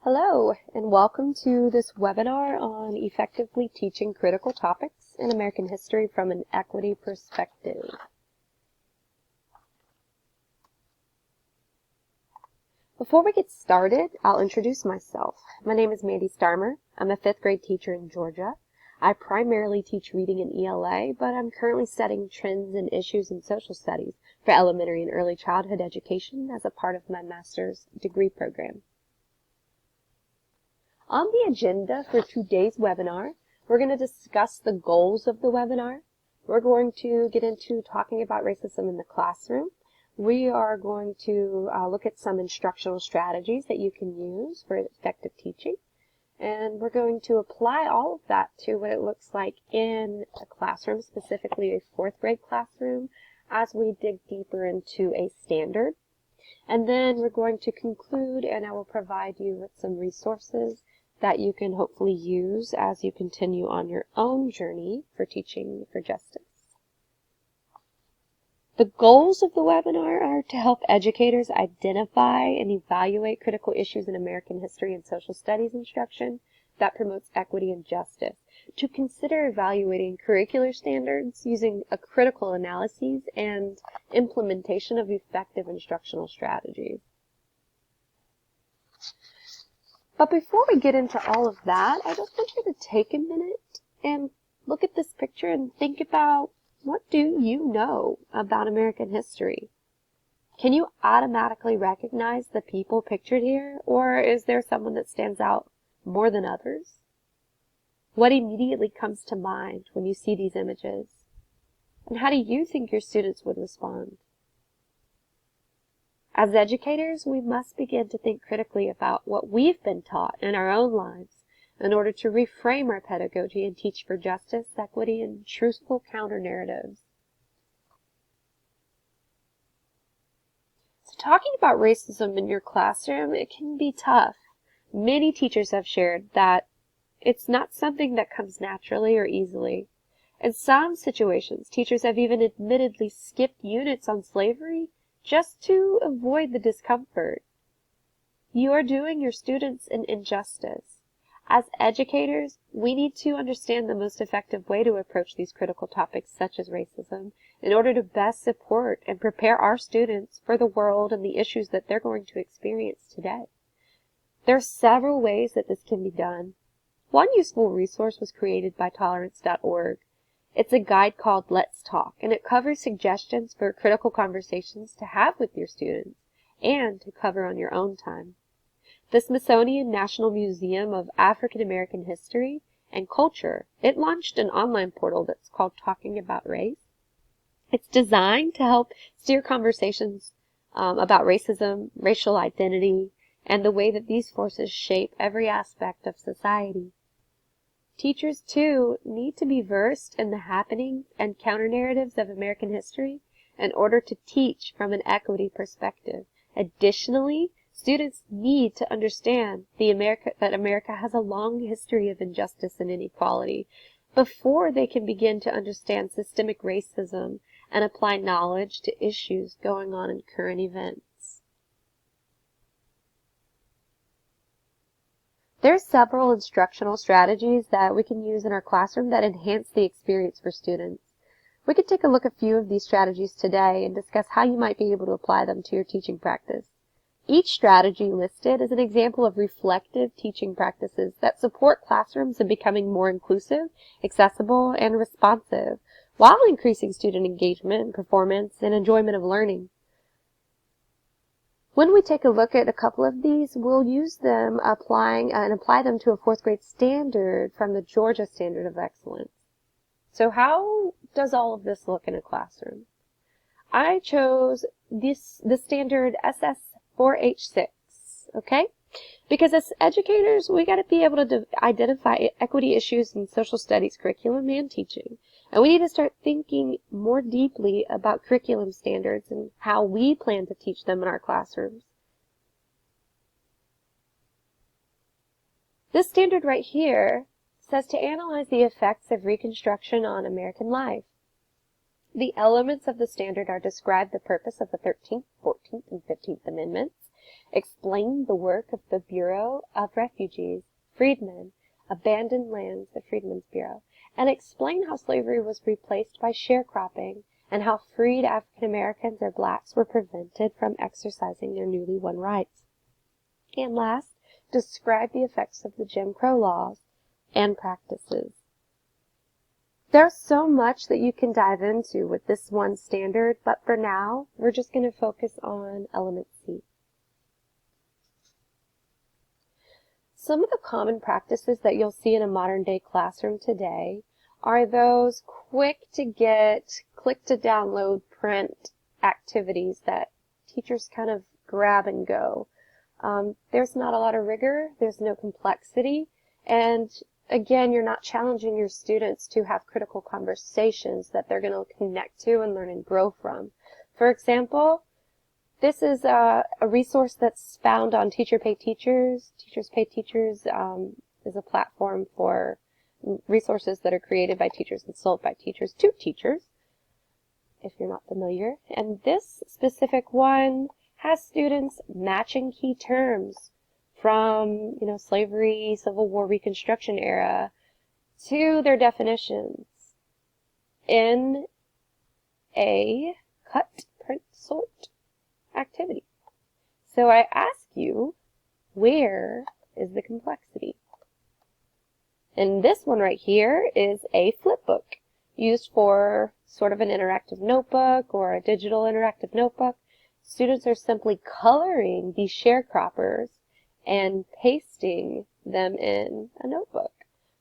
Hello, and welcome to this webinar on effectively teaching critical topics in American history from an equity perspective. Before we get started, I'll introduce myself. My name is Mandy Starmer. I'm a 5th grade teacher in Georgia. I primarily teach reading and ELA, but I'm currently studying trends and issues in social studies for elementary and early childhood education as a part of my master's degree program. On the agenda for today's webinar, we're going to discuss the goals of the webinar. We're going to get into talking about racism in the classroom. We are going to look at some instructional strategies that you can use for effective teaching. And we're going to apply all of that to what it looks like in a classroom, specifically a 4th grade classroom, as we dig deeper into a standard. And then we're going to conclude, and I will provide you with some resources that you can hopefully use as you continue on your own journey for teaching for justice. The goals of the webinar are to help educators identify and evaluate critical issues in American history and social studies instruction that promotes equity and justice, to consider evaluating curricular standards using a critical analysis and implementation of effective instructional strategies. But before we get into all of that, I just want you to take a minute and look at this picture and think about, what do you know about American history? Can you automatically recognize the people pictured here, or is there someone that stands out more than others? What immediately comes to mind when you see these images? And how do you think your students would respond? As educators, we must begin to think critically about what we've been taught in our own lives in order to reframe our pedagogy and teach for justice, equity, and truthful counter-narratives. So talking about racism in your classroom, it can be tough. Many teachers have shared that it's not something that comes naturally or easily. In some situations, teachers have even admittedly skipped units on slavery just to avoid the discomfort. You are doing your students an injustice. As educators, we need to understand the most effective way to approach these critical topics such as racism in order to best support and prepare our students for the world and the issues that they're going to experience today. There are several ways that this can be done. One useful resource was created by tolerance.org. It's a guide called Let's Talk, and it covers suggestions for critical conversations to have with your students and to cover on your own time. The Smithsonian National Museum of African American History and Culture, it launched an online portal that's called Talking About Race. It's designed to help steer conversations about racism, racial identity, and the way that these forces shape every aspect of society. Teachers, too, need to be versed in the happenings and counter-narratives of American history in order to teach from an equity perspective. Additionally, students need to understand that America has a long history of injustice and inequality before they can begin to understand systemic racism and apply knowledge to issues going on in current events. There are several instructional strategies that we can use in our classroom that enhance the experience for students. We could take a look at a few of these strategies today and discuss how you might be able to apply them to your teaching practice. Each strategy listed is an example of reflective teaching practices that support classrooms in becoming more inclusive, accessible, and responsive, while increasing student engagement, performance, and enjoyment of learning. When we take a look at a couple of these, we'll use them apply them to a 4th grade standard from the Georgia Standard of Excellence. So how does all of this look in a classroom? I chose the standard SS4H6, okay? Because as educators, we got to be able to identify equity issues in social studies curriculum and teaching. And we need to start thinking more deeply about curriculum standards and how we plan to teach them in our classrooms. This standard right here says to analyze the effects of Reconstruction on American life. The elements of the standard are describe the purpose of the 13th, 14th, and 15th Amendments, Explain the work of the Bureau of Refugees, Freedmen, Abandoned Lands, the Freedmen's Bureau, and explain how slavery was replaced by sharecropping and how freed African Americans or blacks were prevented from exercising their newly won rights. And last, describe the effects of the Jim Crow laws and practices. There's so much that you can dive into with this one standard, but for now, we're just going to focus on element C. Some of the common practices that you'll see in a modern day classroom today are those quick to get, click to download, print activities that teachers kind of grab and go. There's not a lot of rigor, there's no complexity, and again, you're not challenging your students to have critical conversations that they're going to connect to and learn and grow from. For example, this is a resource that's found on Teacher Pay Teachers. Teachers Pay Teachers is a platform for resources that are created by teachers and sold by teachers to teachers, if you're not familiar. And this specific one has students matching key terms from, slavery, Civil War, Reconstruction era to their definitions in a cut, print, sort activity. So I ask you, where is the complexity? And this one right here is a flip book used for sort of an interactive notebook or a digital interactive notebook. Students are simply coloring these sharecroppers and pasting them in a notebook.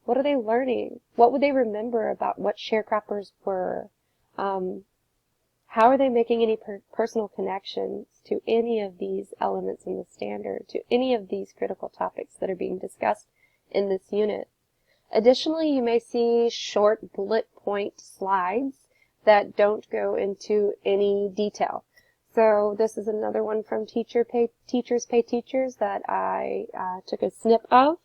What are they learning? What would they remember about what sharecroppers were? How are they making any personal connections to any of these elements in the standard, to any of these critical topics that are being discussed in this unit? Additionally, you may see short bullet point slides that don't go into any detail. So this is another one from Teachers Pay Teachers that I took a snip of.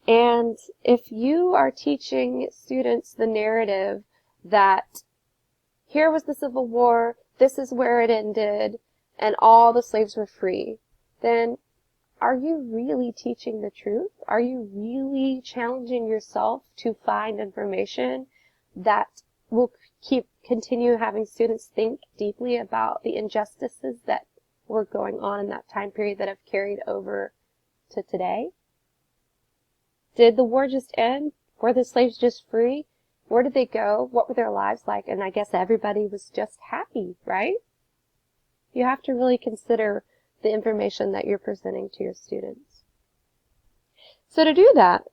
And if you are teaching students the narrative that here was the Civil War, this is where it ended, and all the slaves were free, then are you really teaching the truth? Are you really challenging yourself to find information that will continue having students think deeply about the injustices that were going on in that time period that have carried over to today? Did the war just end? Were the slaves just free? Where did they go? What were their lives like? And I guess everybody was just happy, right? You have to really consider the information that you're presenting to your students. So to do that,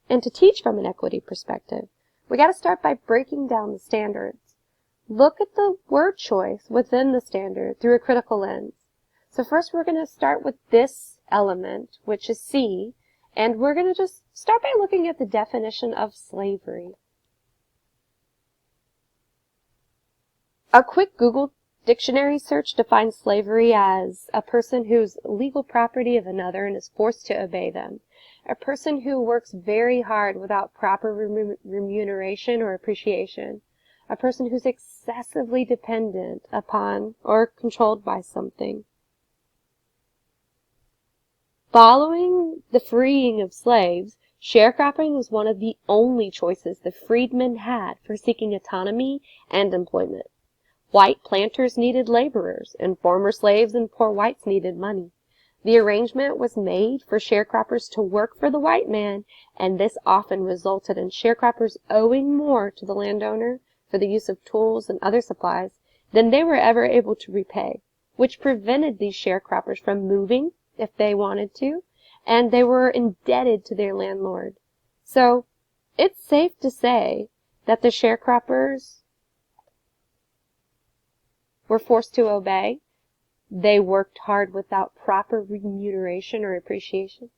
and to teach from an equity perspective, we got to start by breaking down the standards. Look at the word choice within the standard through a critical lens. So first we're going to start with this element, which is C, and we're going to just start by looking at the definition of slavery. A quick Google dictionary search defines slavery as a person who's legal property of another and is forced to obey them. A person who works very hard without proper remuneration or appreciation. A person who's excessively dependent upon or controlled by something. Following the freeing of slaves, sharecropping was one of the only choices the freedmen had for seeking autonomy and employment. White planters needed laborers, and former slaves and poor whites needed money. The arrangement was made for sharecroppers to work for the white man, and this often resulted in sharecroppers owing more to the landowner for the use of tools and other supplies than they were ever able to repay, which prevented these sharecroppers from moving if they wanted to, and they were indebted to their landlord. So it's safe to say that the sharecroppers were forced to obey. They worked hard without proper remuneration or appreciation,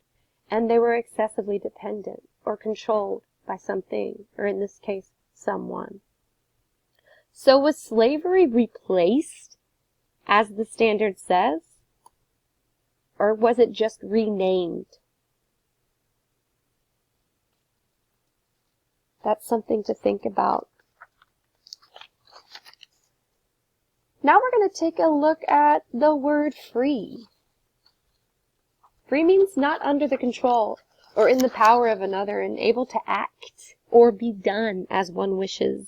and they were excessively dependent or controlled by something, or in this case, someone. So was slavery replaced, as the standard says, or was it just renamed? That's something to think about. Now we're going to take a look at the word free. Free means not under the control or in the power of another and able to act or be done as one wishes.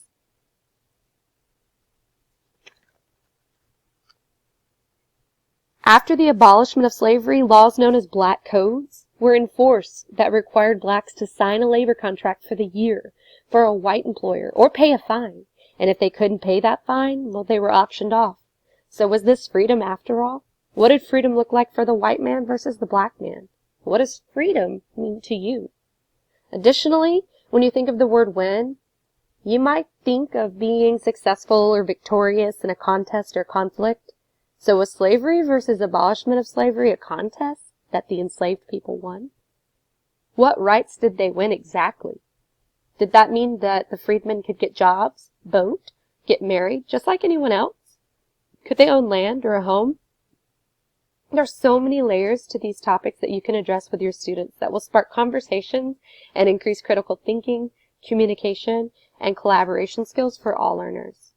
After the abolishment of slavery, laws known as black codes were in force that required blacks to sign a labor contract for the year for a white employer or pay a fine. And if they couldn't pay that fine, well, they were auctioned off. So was this freedom after all? What did freedom look like for the white man versus the black man? What does freedom mean to you? Additionally, when you think of the word win, you might think of being successful or victorious in a contest or conflict. So was slavery versus abolishment of slavery a contest that the enslaved people won? What rights did they win exactly? Did that mean that the freedmen could get jobs, vote, get married, just like anyone else? Could they own land or a home? There are so many layers to these topics that you can address with your students that will spark conversations and increase critical thinking, communication, and collaboration skills for all learners.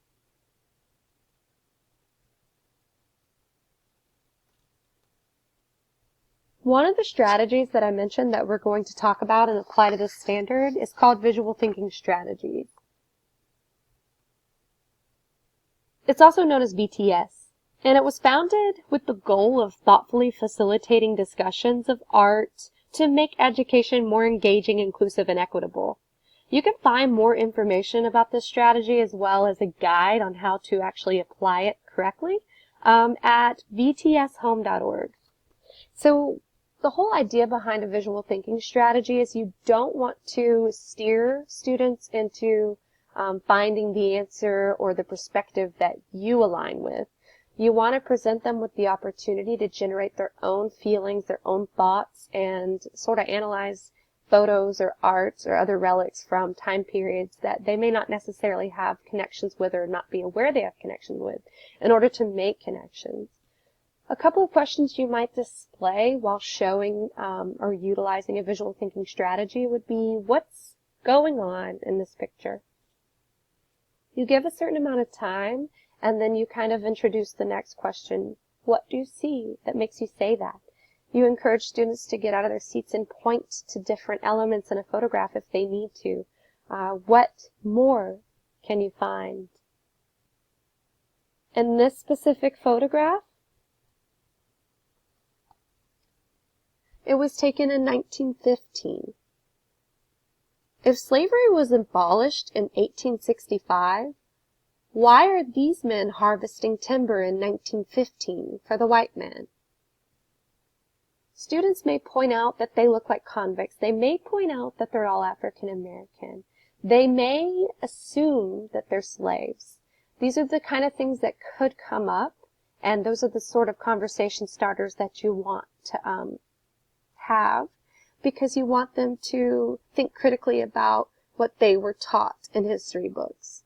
One of the strategies that I mentioned that we're going to talk about and apply to this standard is called visual thinking strategies. It's also known as VTS, and it was founded with the goal of thoughtfully facilitating discussions of art to make education more engaging, inclusive, and equitable. You can find more information about this strategy as well as a guide on how to actually apply it correctly at vtshome.org. So the whole idea behind a visual thinking strategy is you don't want to steer students into finding the answer or the perspective that you align with. You want to present them with the opportunity to generate their own feelings, their own thoughts, and sort of analyze photos or arts or other relics from time periods that they may not necessarily have connections with or not be aware they have connections with in order to make connections. A couple of questions you might display while showing or utilizing a visual thinking strategy would be, what's going on in this picture? You give a certain amount of time, and then you kind of introduce the next question. What do you see that makes you say that? You encourage students to get out of their seats and point to different elements in a photograph if they need to. What more can you find? In this specific photograph, it was taken in 1915. If slavery was abolished in 1865, why are these men harvesting timber in 1915 for the white man? Students may point out that they look like convicts. They may point out that they're all African American. They may assume that they're slaves. These are the kind of things that could come up, and those are the sort of conversation starters that you want to have, because you want them to think critically about what they were taught in history books.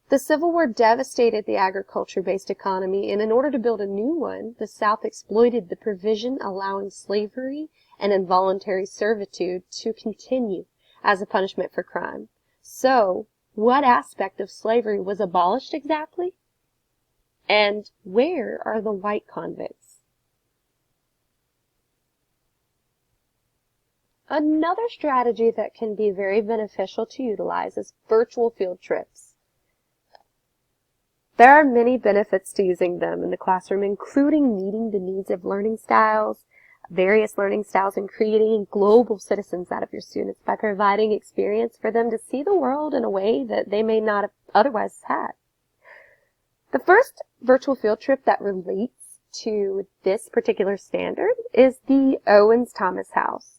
The Civil War devastated the agriculture-based economy, and in order to build a new one, the South exploited the provision allowing slavery and involuntary servitude to continue as a punishment for crime. So, what aspect of slavery was abolished exactly? And where are the white convicts? Another strategy that can be very beneficial to utilize is virtual field trips. There are many benefits to using them in the classroom, including meeting the needs of learning styles, various learning styles, and creating global citizens out of your students by providing experience for them to see the world in a way that they may not have otherwise had. The first virtual field trip that relates to this particular standard is the Owens-Thomas House.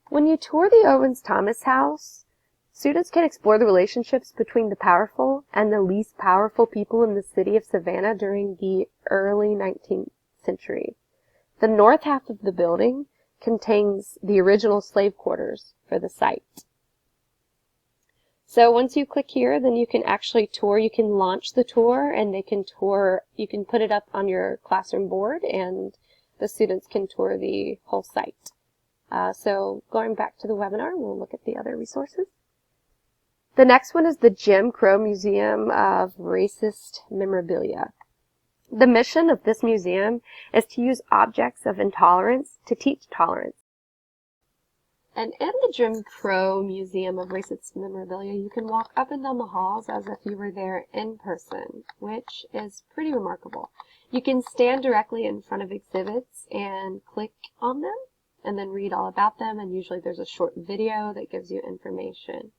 When you tour the Owens-Thomas House, students can explore the relationships between the powerful and the least powerful people in the city of Savannah during the early 19th century. The north half of the building contains the original slave quarters for the site. So once you click here, then you can actually tour. You can launch the tour, and they can tour. You can put it up on your classroom board, and the students can tour the whole site. So going back to the webinar, we'll look at the other resources. The next one is the Jim Crow Museum of Racist Memorabilia. The mission of this museum is to use objects of intolerance to teach tolerance. And in the Jim Crow Museum of Racist Memorabilia, you can walk up and down the halls as if you were there in person, which is pretty remarkable. You can stand directly in front of exhibits and click on them and then read all about them, and usually there's a short video that gives you information.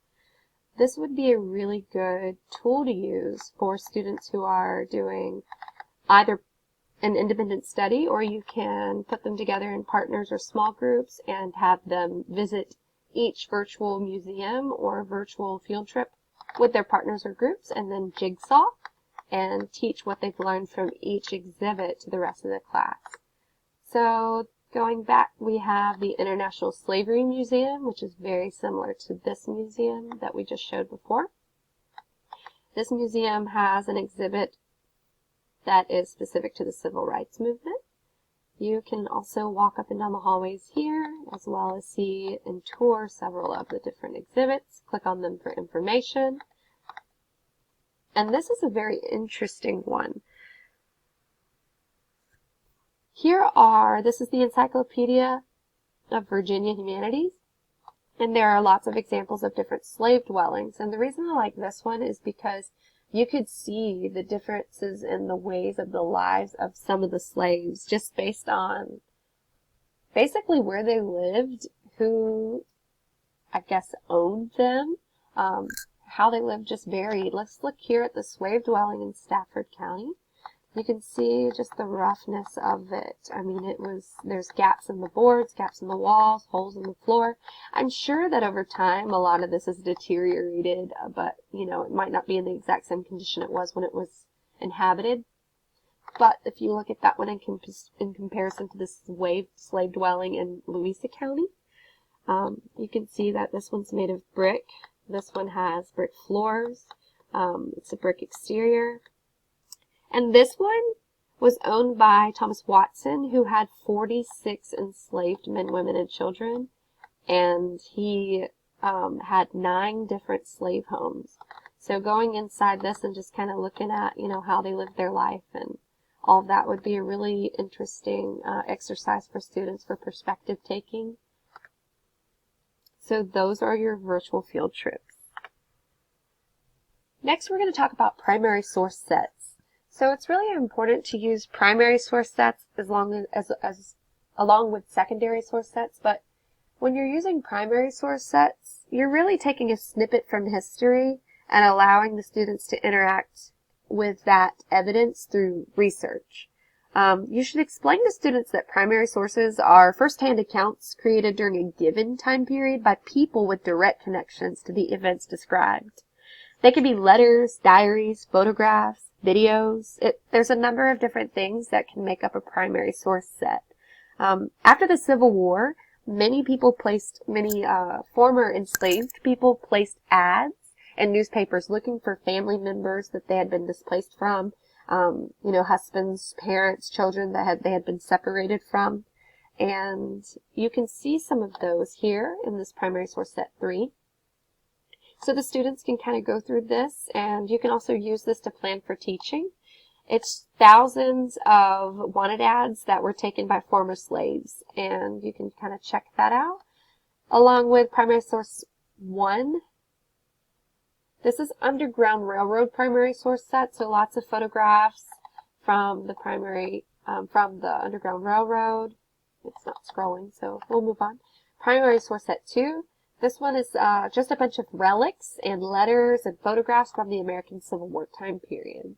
This would be a really good tool to use for students who are doing either an independent study, or you can put them together in partners or small groups and have them visit each virtual museum or virtual field trip with their partners or groups, and then jigsaw and teach what they've learned from each exhibit to the rest of the class. So going back, we have the International Slavery Museum, which is very similar to this museum that we just showed before. This museum has an exhibit that is specific to the civil rights movement. You can also walk up and down the hallways here, as well as see and tour several of the different exhibits. Click on them for information. And this is a very interesting one. This is the Encyclopedia of Virginia Humanities, and there are lots of examples of different slave dwellings. And the reason I like this one is because you could see the differences in the ways of the lives of some of the slaves just based on basically where they lived, who, I guess, owned them, how they lived just varied. Let's look here at the slave dwelling in Stafford County. You can see just the roughness of it. I mean, there's gaps in the boards, gaps in the walls, holes in the floor. I'm sure that over time a lot of this is deteriorated, but, you know, it might not be in the exact same condition it was when it was inhabited. But if you look at that one in comparison to this slave dwelling in Louisa County, you can see that this one's made of brick. This one has brick floors. It's a brick exterior. And this one was owned by Thomas Watson, who had 46 enslaved men, women, and children. And he had 9 different slave homes. So going inside this and just kind of looking at, you know, how they lived their life and all of that would be a really interesting exercise for students for perspective taking. So those are your virtual field trips. Next, we're going to talk about primary source sets. So it's really important to use primary source sets along with secondary source sets, but when you're using primary source sets, you're really taking a snippet from history and allowing the students to interact with that evidence through research. You should explain to students that primary sources are first-hand accounts created during a given time period by people with direct connections to the events described. They could be letters, diaries, photographs, videos. There's a number of different things that can make up a primary source set. After the Civil War, many former enslaved people placed ads in newspapers looking for family members that they had been displaced from, husbands, parents, children that they had been separated from. And you can see some of those here in this primary source set 3. So the students can kind of go through this, and you can also use this to plan for teaching. It's thousands of wanted ads that were taken by former slaves, and you can kind of check that out. Along with primary source 1, this is Underground Railroad primary source set, so lots of photographs from the Underground Railroad. It's not scrolling, so we'll move on. Primary source set 2. This one is just a bunch of relics and letters and photographs from the American Civil War time period.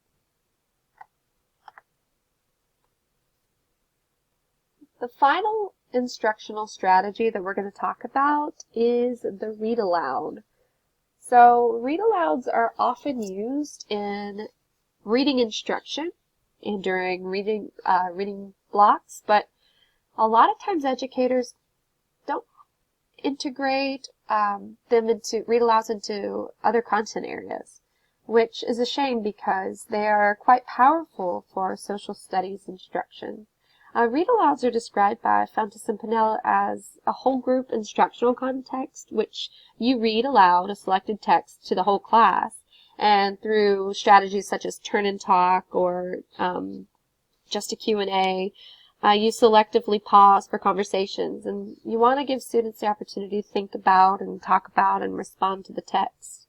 The final instructional strategy that we're going to talk about is the read aloud. So read alouds are often used in reading instruction and during reading blocks, but a lot of times educators don't integrate read alouds into other content areas, which is a shame because they are quite powerful for social studies instruction. Read alouds are described by Fountas and Pinnell as a whole group instructional context, which you read aloud a selected text to the whole class, and through strategies such as turn and talk or just a Q&A. You selectively pause for conversations, and you want to give students the opportunity to think about and talk about and respond to the text.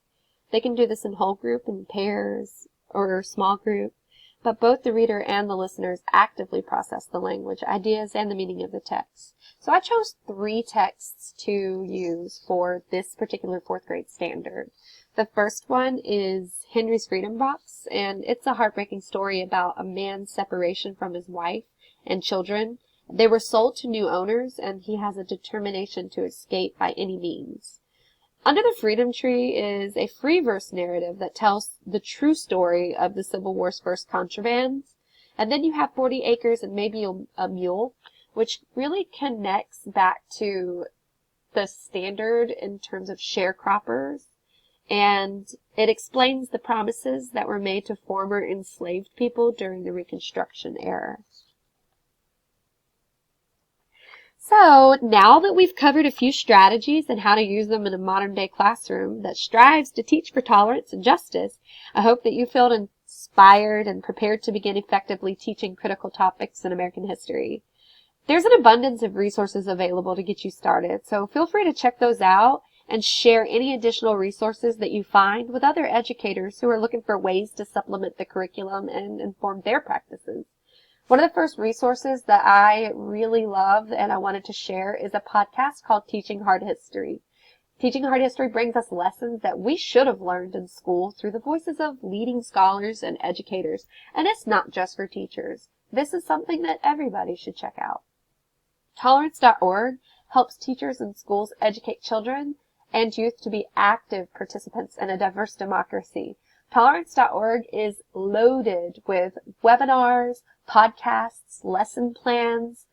They can do this in whole group, in pairs, or small group, but both the reader and the listeners actively process the language, ideas, and the meaning of the text. So I chose 3 texts to use for this particular 4th grade standard. The first one is Henry's Freedom Box, and it's a heartbreaking story about a man's separation from his wife and children. They were sold to new owners, and he has a determination to escape by any means. Under the Freedom Tree is a free verse narrative that tells the true story of the Civil War's first contrabands. And then you have 40 Acres and Maybe a Mule, which really connects back to the standard in terms of sharecroppers. And it explains the promises that were made to former enslaved people during the Reconstruction era. So now that we've covered a few strategies and how to use them in a modern-day classroom that strives to teach for tolerance and justice, I hope that you feel inspired and prepared to begin effectively teaching critical topics in American history. There's an abundance of resources available to get you started, so feel free to check those out and share any additional resources that you find with other educators who are looking for ways to supplement the curriculum and inform their practices. One of the first resources that I really love and I wanted to share is a podcast called Teaching Hard History. Teaching Hard History brings us lessons that we should have learned in school through the voices of leading scholars and educators. And it's not just for teachers. This is something that everybody should check out. Tolerance.org helps teachers and schools educate children and youth to be active participants in a diverse democracy. Tolerance.org is loaded with webinars, podcasts, lesson plans,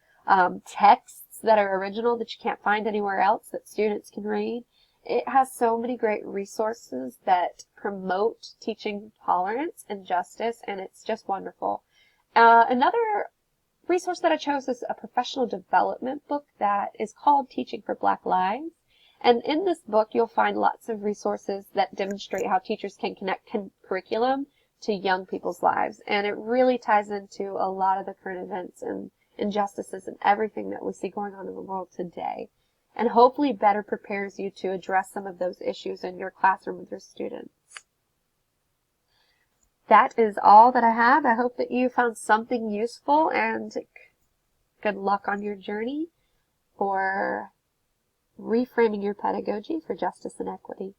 texts that are original that you can't find anywhere else that students can read. It has so many great resources that promote teaching tolerance and justice, and it's just wonderful. Another resource that I chose is a professional development book that is called Teaching for Black Lives. And in this book, you'll find lots of resources that demonstrate how teachers can connect curriculum to young people's lives. And it really ties into a lot of the current events and injustices and everything that we see going on in the world today. And hopefully better prepares you to address some of those issues in your classroom with your students. That is all that I have. I hope that you found something useful, and good luck on your journey for reframing your pedagogy for justice and equity.